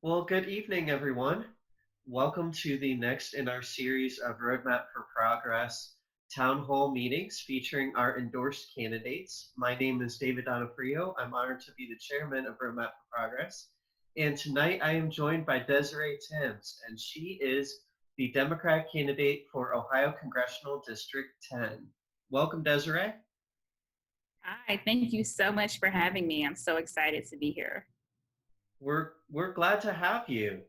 Well, good evening, everyone. Welcome to the next in our series of Roadmap for Progress town hall meetings featuring our endorsed candidates. My name is David Donofrio. I'm honored to be the chairman of Roadmap for Progress. And tonight I am joined by Desiree Tims, and she is the Democratic candidate for Ohio Congressional District 10. Welcome, Desiree. Hi, thank you so much for having me. I'm so excited to be here. We're glad to have you.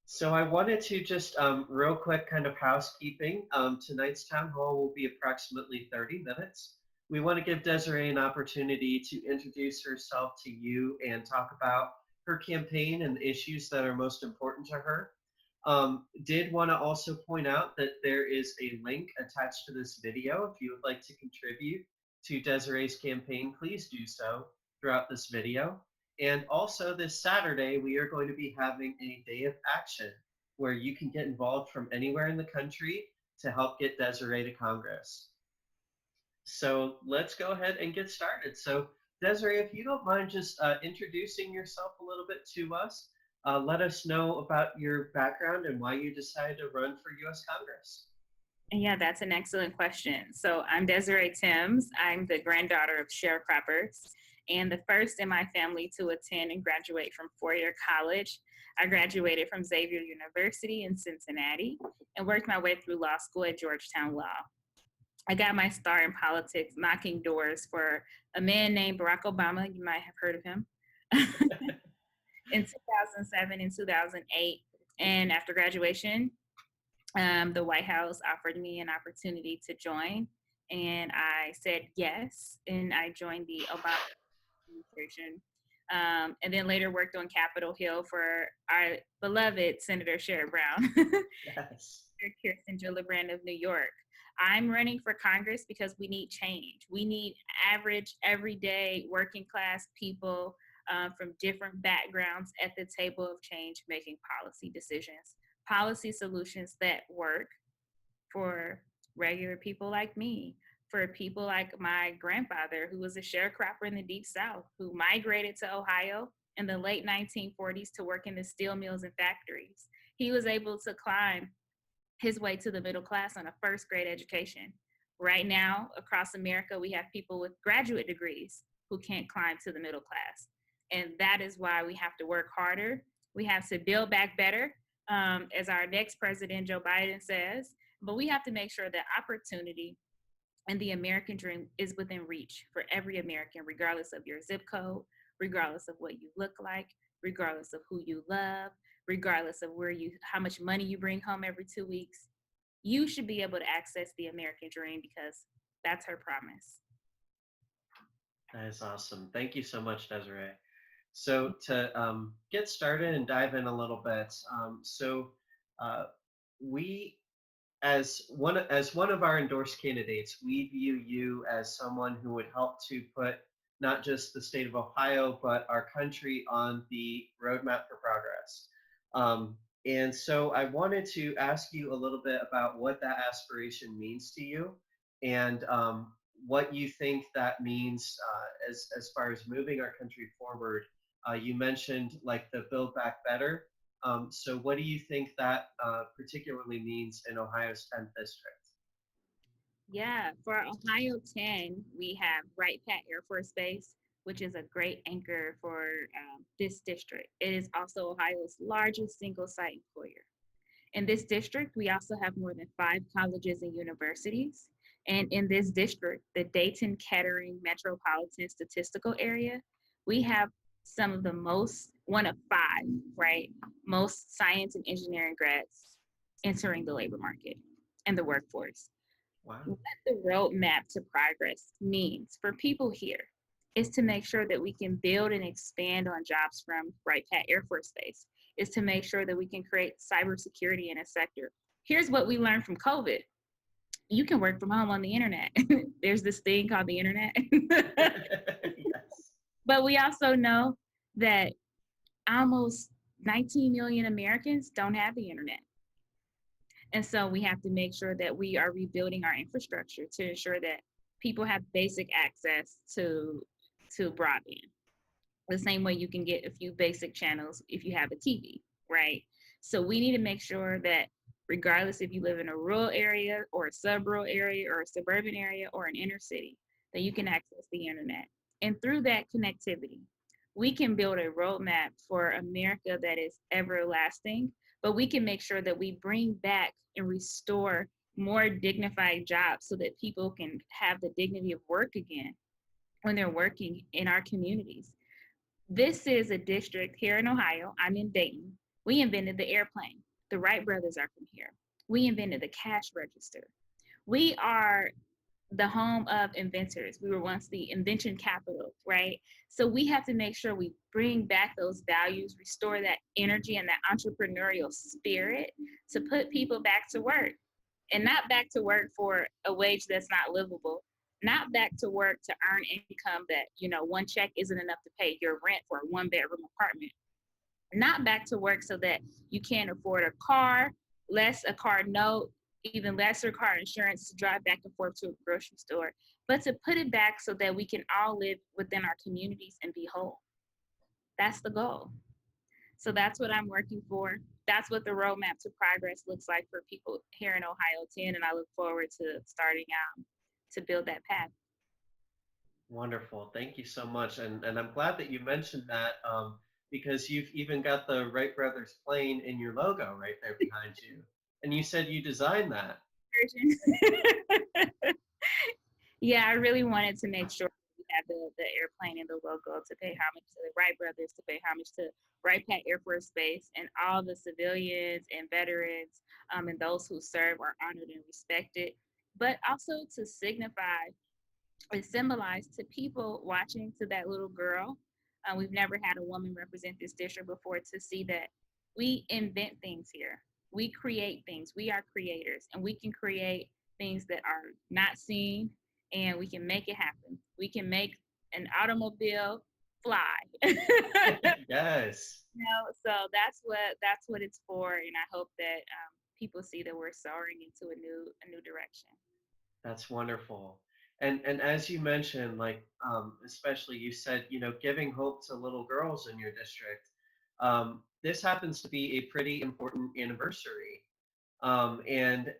So I wanted to just real quick kind of housekeeping. Tonight's town hall will be approximately 30 minutes. We want to give Desiree an opportunity to introduce herself to you and talk about her campaign and the issues that are most important to her. Did want to also point out that there is a link attached to this video. If you would like to contribute to Desiree's campaign, please do so throughout this video. And also this Saturday, we are going to be having a day of action where you can get involved from anywhere in the country to help get Desiree to Congress. So let's go ahead and get started. So Desiree, if you don't mind just introducing yourself a little bit to us, let us know about your background and why you decided to run for U.S. Congress. And yeah, that's an excellent question. So I'm Desiree Tims. I'm the granddaughter of sharecroppers and the first in my family to attend and graduate from four-year college. I graduated from Xavier University in Cincinnati and worked my way through law school at Georgetown Law. I got my start in politics knocking doors for a man named Barack Obama. You might have heard of him. In 2007 and 2008. And after graduation, the White House offered me an opportunity to join, and I said yes, and I joined the Obama administration. And then later worked on Capitol Hill for our beloved Senator Sherrod Brown, Yes. Kirsten Gillibrand of New York. I'm running for Congress because we need change. We need average, everyday, working class people from different backgrounds at the table of change making policy decisions, policy solutions that work for regular people like me, for people like my grandfather, who was a sharecropper in the Deep South, who migrated to Ohio in the late 1940s to work in the steel mills and factories. He was able to climb his way to the middle class on a first grade education. Right now, across America, we have people with graduate degrees who can't climb to the middle class. And that is why we have to work harder. We have to build back better, as our next president, Joe Biden, says. But we have to make sure that opportunity and the American dream is within reach for every American, regardless of your zip code, regardless of what you look like, regardless of who you love, regardless of how much money you bring home every 2 weeks. You should be able to access the American dream because that's her promise. That is awesome. Thank you so much, Desiree. So to get started and dive in a little bit, uh, we as one of our endorsed candidates, we view you as someone who would help to put not just the state of Ohio but our country on the roadmap for progress. And so I wanted to ask you a little bit about what that aspiration means to you, and what you think that means as far as moving our country forward. You mentioned like the Build Back Better. So what do you think that particularly means in Ohio's 10th district? Yeah, for Ohio 10, we have Wright Pat Air Force Base, which is a great anchor for this district. It is also Ohio's largest single site employer. In this district, we also have more than 5 colleges and universities. And in this district, the Dayton Kettering Metropolitan Statistical Area, we have some of the most, one of 5, right, most science and engineering grads entering the labor market and the workforce. Wow. What the roadmap to progress means for people here is to make sure that we can build and expand on jobs from Wright Pat Air Force Base, is to make sure that we can create cybersecurity in a sector. Here's what we learned from COVID. You can work from home on the internet. There's this thing called the internet. Yes. But we also know that almost 19 million Americans don't have the internet. And so we have to make sure that we are rebuilding our infrastructure to ensure that people have basic access to broadband. the same way you can get a few basic channels if you have a TV, right? So we need to make sure that regardless if you live in a rural area or a sub-rural area or a suburban area or an inner city, that you can access the internet. And through that connectivity, we can build a roadmap for America that is everlasting, but we can make sure that we bring back and restore more dignified jobs so that people can have the dignity of work again when they're working in our communities. This is a district here in Ohio. I'm in Dayton. We invented the airplane. The Wright brothers are from here. We invented the cash register. We are the home of inventors. We were once the invention capital, right? So we have to make sure we bring back those values, restore that energy and that entrepreneurial spirit to put people back to work, and not back to work for a wage that's not livable, not back to work to earn income that, one check isn't enough to pay your rent for a one bedroom apartment, not back to work so that you can't afford a car, less a car note, even lesser car insurance to drive back and forth to a grocery store, but to put it back so that we can all live within our communities and be whole. That's the goal. So that's what I'm working for. That's what the roadmap to progress looks like for people here in Ohio 10. And I look forward to starting out to build that path. Wonderful. Thank you so much. And I'm glad that you mentioned that because you've even got the Wright Brothers plane in your logo right there behind you. And you said you designed that. Yeah, I really wanted to make sure we had the airplane and the logo to pay homage to the Wright brothers, to pay homage to Wright Pat Air Force Base and all the civilians and veterans, and those who serve are honored and respected, but also to signify and symbolize to people watching, to that little girl. We've never had a woman represent this district before, to see that we invent things here. We create things. We are creators, and we can create things that are not seen, and we can make it happen. We can make an automobile fly. Yes. So that's what it's for, and I hope that people see that we're soaring into a new direction. That's wonderful. And as you mentioned, like especially you said, giving hope to little girls in your district. This happens to be a pretty important anniversary. And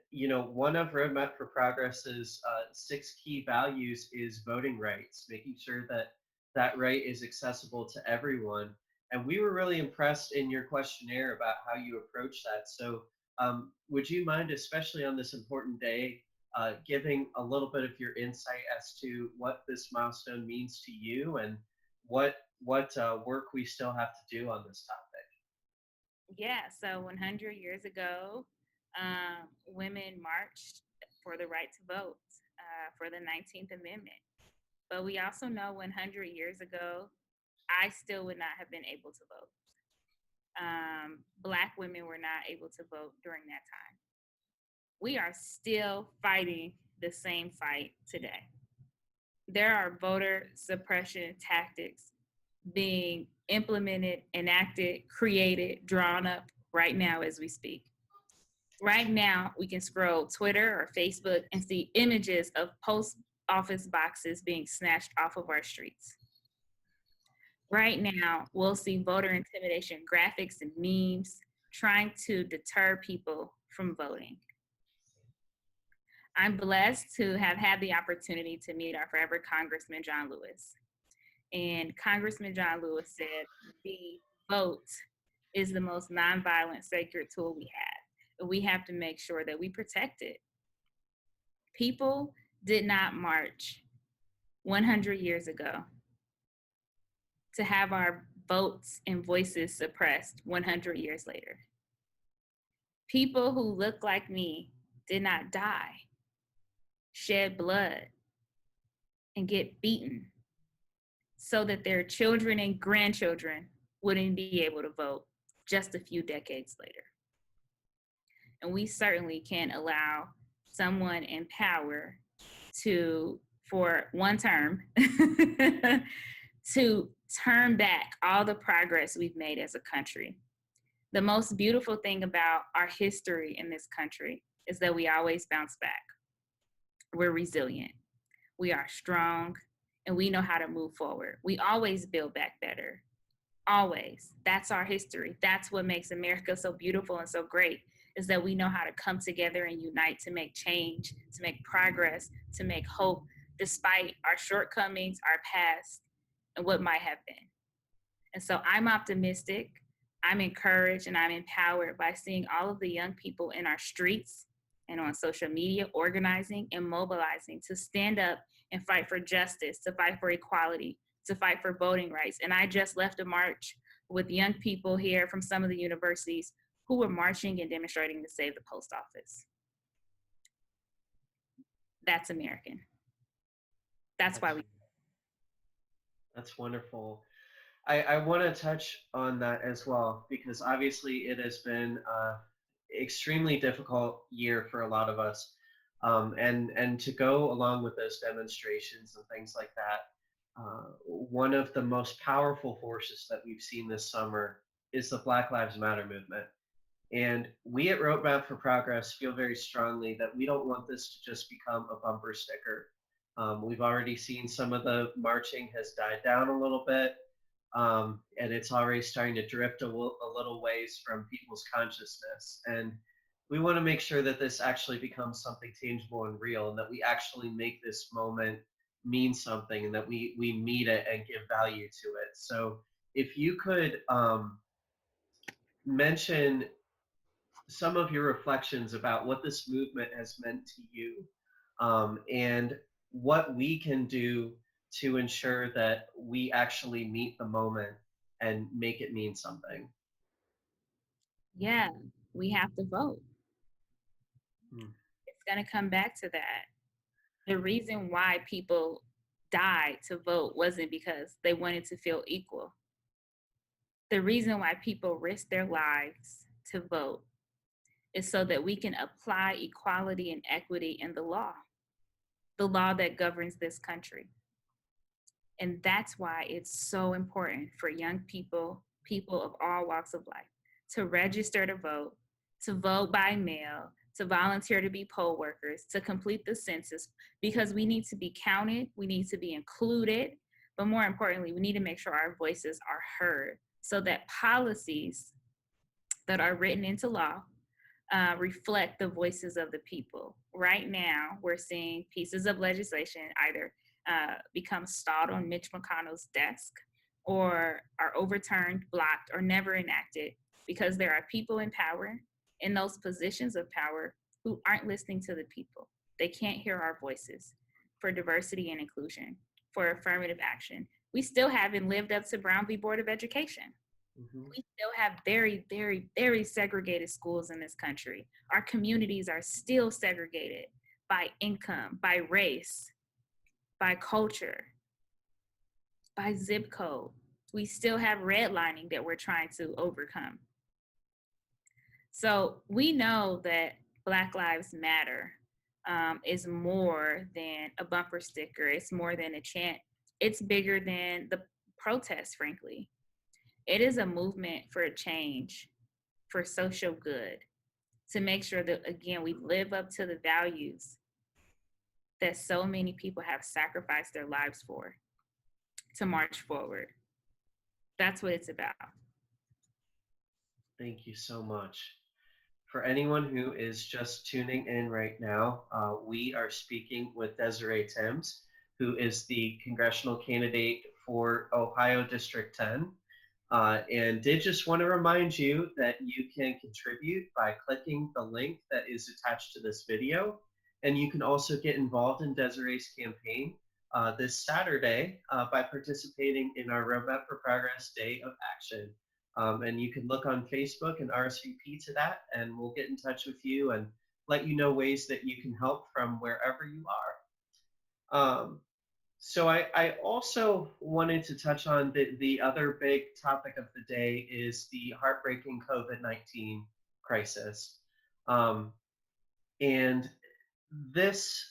one of Roadmap for Progress's six key values is voting rights, making sure that that right is accessible to everyone. And we were really impressed in your questionnaire about how you approach that. So, would you mind, especially on this important day, giving a little bit of your insight as to what this milestone means to you and what work we still have to do on this topic? Yeah, so 100 years ago, women marched for the right to vote, for the 19th Amendment. But we also know 100 years ago, I still would not have been able to vote. Black women were not able to vote during that time. We are still fighting the same fight today. There are voter suppression tactics being implemented, enacted, created, drawn up right now as we speak. Right now, we can scroll Twitter or Facebook and see images of post office boxes being snatched off of our streets. Right now, we'll see voter intimidation graphics and memes trying to deter people from voting. I'm blessed to have had the opportunity to meet our forever Congressman John Lewis. And Congressman John Lewis said the vote is the most nonviolent sacred tool we have. And we have to make sure that we protect it. People did not march 100 years ago to have our votes and voices suppressed 100 years later. People who look like me did not die, shed blood, and get beaten so that their children and grandchildren wouldn't be able to vote just a few decades later. And we certainly can't allow someone in power to, for one term, to turn back all the progress we've made as a country. The most beautiful thing about our history in this country is that we always bounce back. We're resilient. We are strong, and we know how to move forward. We always build back better. Always. That's our history. That's what makes America so beautiful and so great, is that we know how to come together and unite to make change, to make progress, to make hope, despite our shortcomings, our past, and what might have been. And so I'm optimistic, I'm encouraged, and I'm empowered by seeing all of the young people in our streets and on social media organizing and mobilizing to stand up and fight for justice, to fight for equality, to fight for voting rights. And I just left a march with young people here from some of the universities who were marching and demonstrating to save the post office. That's American. That's why That's we. that's wonderful. I want to touch on that as well because obviously it has been extremely difficult year for a lot of us, and to go along with those demonstrations and things like that. One of the most powerful forces that we've seen this summer is the Black Lives Matter movement. And we at Roadmap for Progress feel very strongly that we don't want this to just become a bumper sticker. We've already seen some of the marching has died down a little bit, and it's already starting to drift a little ways from people's consciousness. And we want to make sure that this actually becomes something tangible and real, and that we actually make this moment mean something, and that we meet it and give value to it. So if you could mention some of your reflections about what this movement has meant to you, and what we can do to ensure that we actually meet the moment and make it mean something. Yeah, we have to vote. Hmm. It's going to come back to that. The reason why people died to vote wasn't because they wanted to feel equal. The reason why people risk their lives to vote is so that we can apply equality and equity in the law that governs this country. And that's why it's so important for young people, people of all walks of life, to register to vote by mail, to volunteer to be poll workers, to complete the census, because we need to be counted, we need to be included, but more importantly, we need to make sure our voices are heard so that policies that are written into law reflect the voices of the people. Right now, we're seeing pieces of legislation either become stalled on Mitch McConnell's desk or are overturned, blocked, or never enacted because there are people in power, in those positions of power, who aren't listening to the people. They can't hear our voices for diversity and inclusion, for affirmative action. We still haven't lived up to Brown v. Board of Education. Hmm. We still have very, very, very segregated schools in this country. Our communities are still segregated by income, by race, by culture, by zip code. We still have redlining that we're trying to overcome. So we know that Black Lives Matter is more than a bumper sticker, it's more than a chant, it's bigger than the protest, frankly. It is a movement for a change, for social good, to make sure that, again, we live up to the values that so many people have sacrificed their lives for to march forward. That's what it's about. Thank you so much. For anyone who is just tuning in right now, we are speaking with Desiree Tims, who is the congressional candidate for Ohio District 10. And did just want to remind you that you can contribute by clicking the link that is attached to this video. And you can also get involved in Desiree's campaign this Saturday by participating in our Roadmap for Progress Day of Action. And you can look on Facebook and RSVP to that, and we'll get in touch with you and let you know ways that you can help from wherever you are. So I also wanted to touch on the other big topic of the day is the heartbreaking COVID-19 crisis. Um, and this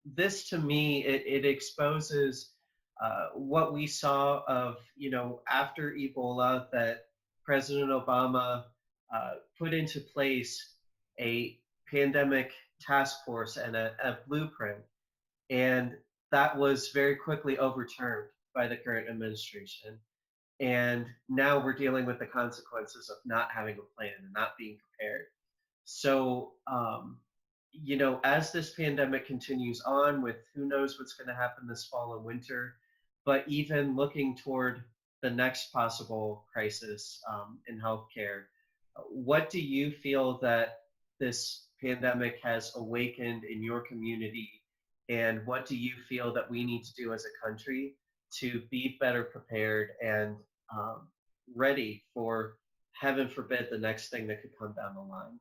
this to me it exposes what we saw of after Ebola, that President Obama put into place a pandemic task force and a blueprint, and that was very quickly overturned by the current administration. And now we're dealing with the consequences of not having a plan and not being prepared. So, as this pandemic continues on, with who knows what's going to happen this fall and winter, but even looking toward the next possible crisis in healthcare, what do you feel that this pandemic has awakened in your community? And what do you feel that we need to do as a country to be better prepared and um, ready for, heaven forbid, the next thing that could come down the line?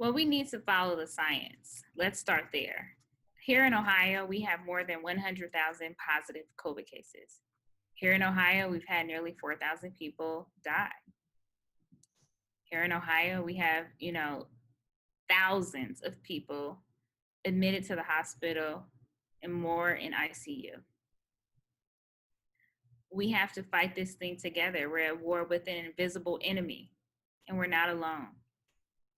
Well, we need to follow the science. Let's start there. Here in Ohio, we have more than 100,000 positive COVID cases. Here in Ohio, we've had nearly 4,000 people die. Here in Ohio, we have, thousands of people admitted to the hospital and more in ICU. We have to fight this thing together. We're at war with an invisible enemy, and we're not alone.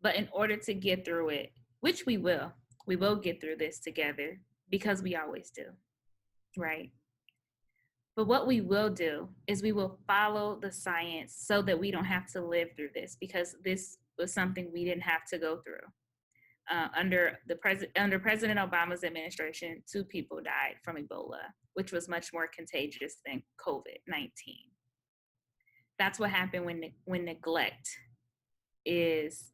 But in order to get through it, which we will get through this together because we always do, right? But what we will do is we will follow the science so that we don't have to live through this, because this was something we didn't have to go through. Under President Obama's administration, 2 people died from Ebola, which was much more contagious than COVID-19. That's what happened when neglect is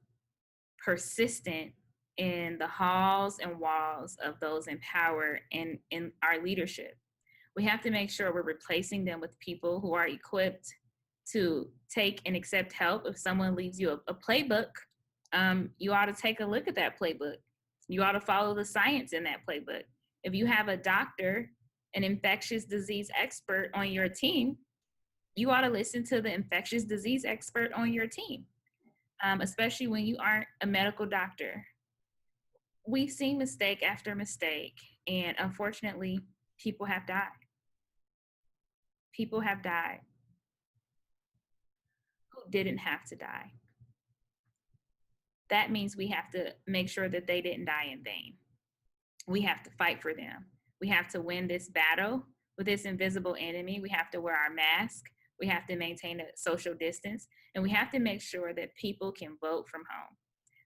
persistent in the halls and walls of those in power and in our leadership. We have to make sure we're replacing them with people who are equipped to take and accept help. If someone leaves you a playbook, you ought to take a look at that playbook. You ought to follow the science in that playbook. If you have a doctor, an infectious disease expert on your team, you ought to listen to the infectious disease expert on your team, especially when you aren't a medical doctor. We've seen mistake after mistake, and unfortunately, people have died. People have died who didn't have to die. That means we have to make sure that they didn't die in vain. We have to fight for them. We have to win this battle with this invisible enemy. We have to wear our mask. We have to maintain a social distance. And we have to make sure that people can vote from home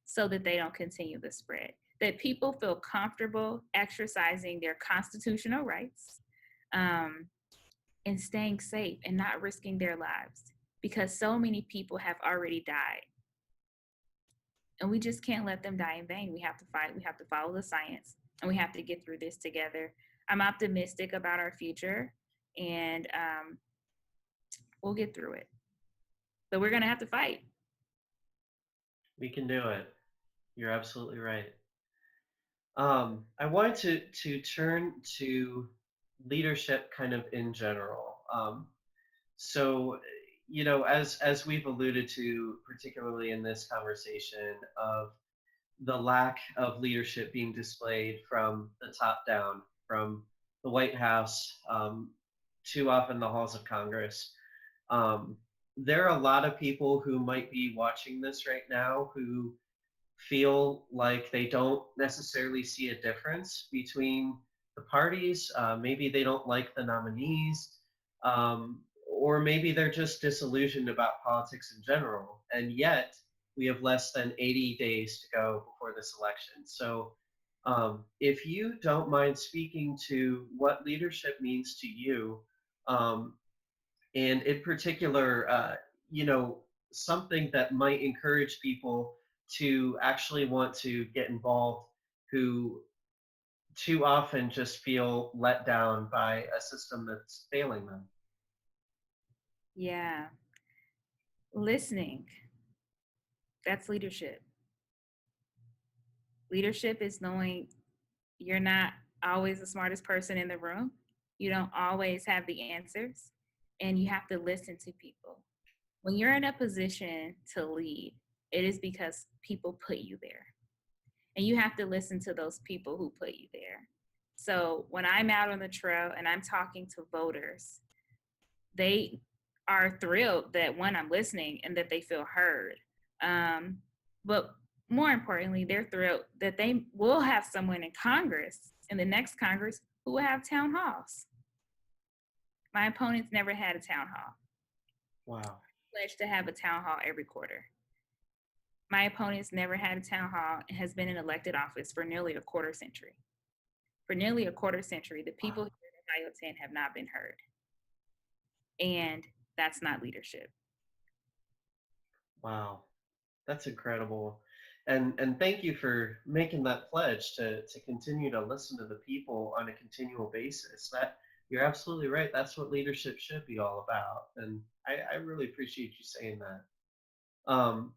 so that they don't continue the spread. That people feel comfortable exercising their constitutional rights, and staying safe and not risking their lives, because so many people have already died. And we just can't let them die in vain. We have to fight. We have to follow the science, and we have to get through this together. I'm optimistic about our future, and we'll get through it. But we're going to have to fight. We can do it. You're absolutely right. I wanted to turn to leadership kind of in general. So, as we've alluded to, particularly in this conversation, of the lack of leadership being displayed from the top down, from the White House, too often the halls of Congress. Um, there are a lot of people who might be watching this right now who feel like they don't necessarily see a difference between the parties. Maybe they don't like the nominees, or maybe they're just disillusioned about politics in general. And yet, we have less than 80 days to go before this election. So, if you don't mind speaking to what leadership means to you, um, and in particular, something that might encourage people to actually want to get involved who too often just feel let down by a system that's failing them. Yeah. Listening, that's leadership. Leadership is knowing you're not always the smartest person in the room. You don't always have the answers, and you have to listen to people. When you're in a position to lead, it is because people put you there. And you have to listen to those people who put you there. So when I'm out on the trail and I'm talking to voters, they are thrilled that, one, I'm listening and that they feel heard. But more importantly, they're thrilled that they will have someone in Congress In the next Congress, who will have town halls. My opponents never had a town hall. Wow. Pledged to have a town hall every quarter. My opponents never had a town hall and has been in elected office for nearly a quarter century. For nearly a quarter century, the people Wow. here in Ohio 10 have not been heard. And that's not leadership. Wow. That's incredible. And thank you for making that pledge to continue to listen to the people on a continual basis. That you're absolutely right. That's what leadership should be all about. And I really appreciate you saying that. Um,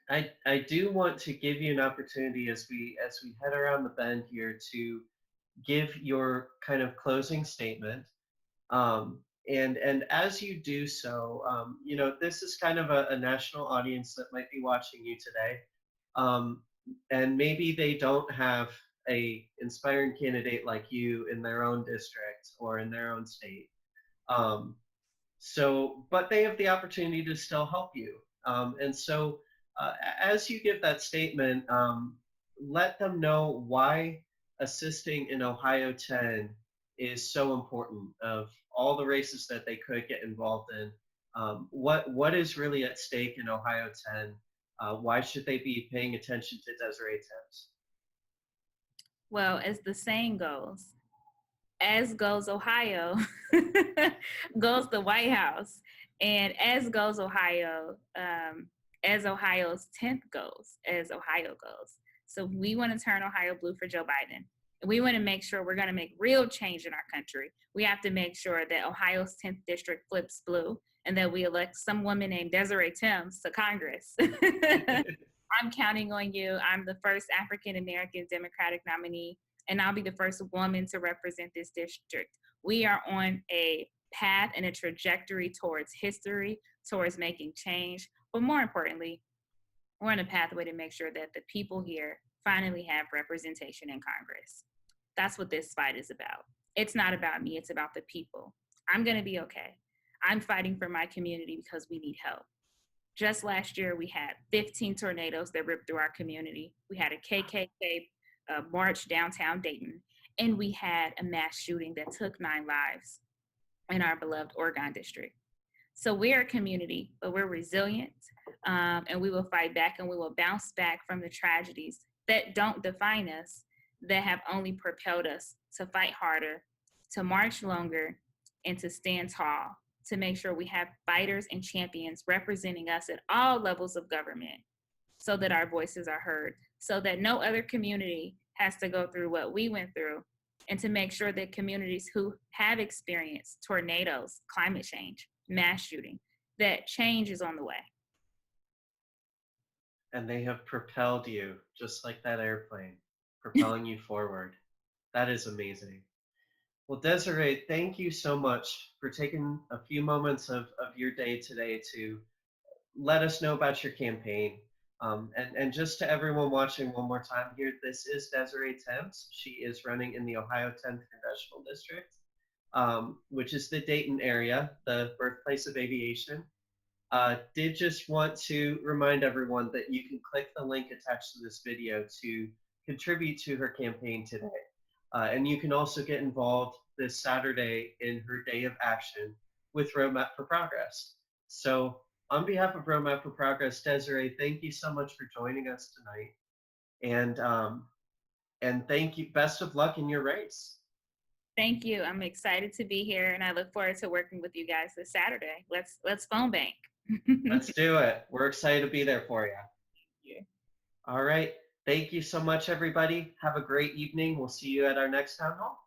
I do want to give you an opportunity as we head around the bend here to give your kind of closing statement. And as you do so, you know, this is kind of a national audience that might be watching you today, um, and maybe they don't have a inspiring candidate like you in their own district or in their own state. Um, but they have the opportunity to still help you. And so, as you give that statement, let them know why assisting in Ohio 10 is so important. Of all the races that they could get involved in, what is really at stake in Ohio 10? Why should they be paying attention to Desiree Tims? Well, as the saying goes, as goes Ohio, goes the White House, and as goes Ohio, as Ohio's 10th goes, as Ohio goes. So we want to turn Ohio blue for Joe Biden. We want to make sure we're going to make real change in our country. We have to make sure that Ohio's 10th district flips blue and that we elect some woman named Desiree Tims to Congress. I'm counting on you. I'm the first African American Democratic nominee, and I'll be the first woman to represent this district. We are on a path and a trajectory towards history, towards making change, but more importantly, we're on a pathway to make sure that the people here finally have representation in Congress. That's what this fight is about. It's not about me, it's about the people. I'm going to be okay. I'm fighting for my community because we need help. Just last year, we had 15 tornadoes that ripped through our community. We had a KKK march downtown Dayton, and we had a mass shooting that took 9 lives in our beloved Oregon district. So we're a community, but we're resilient, and we will fight back and we will bounce back from the tragedies that don't define us, that have only propelled us to fight harder, to march longer, and to stand tall, to make sure we have fighters and champions representing us at all levels of government so that our voices are heard, so that no other community has to go through what we went through, and to make sure that communities who have experienced tornadoes, climate change, mass shooting, that change is on the way. And they have propelled you just like that airplane, propelling you forward. That is amazing. Well, Desiree, thank you so much for taking a few moments of your day today to let us know about your campaign. And just to everyone watching one more time here, this is Desiree Tims. She is running in the Ohio 10th Congressional District, which is the Dayton area, the birthplace of aviation. Did just want to remind everyone that you can click the link attached to this video to contribute to her campaign today. And you can also get involved this Saturday in her day of action with Roadmap for Progress. So, on behalf of Roadmap for Progress, Desiree, thank you so much for joining us tonight, and thank you. Best of luck in your race. Thank you. I'm excited to be here, and I look forward to working with you guys this Saturday. Let's phone bank. Let's do it. We're excited to be there for you. Yeah. All right. Thank you so much, everybody. Have a great evening. We'll see you at our next town hall.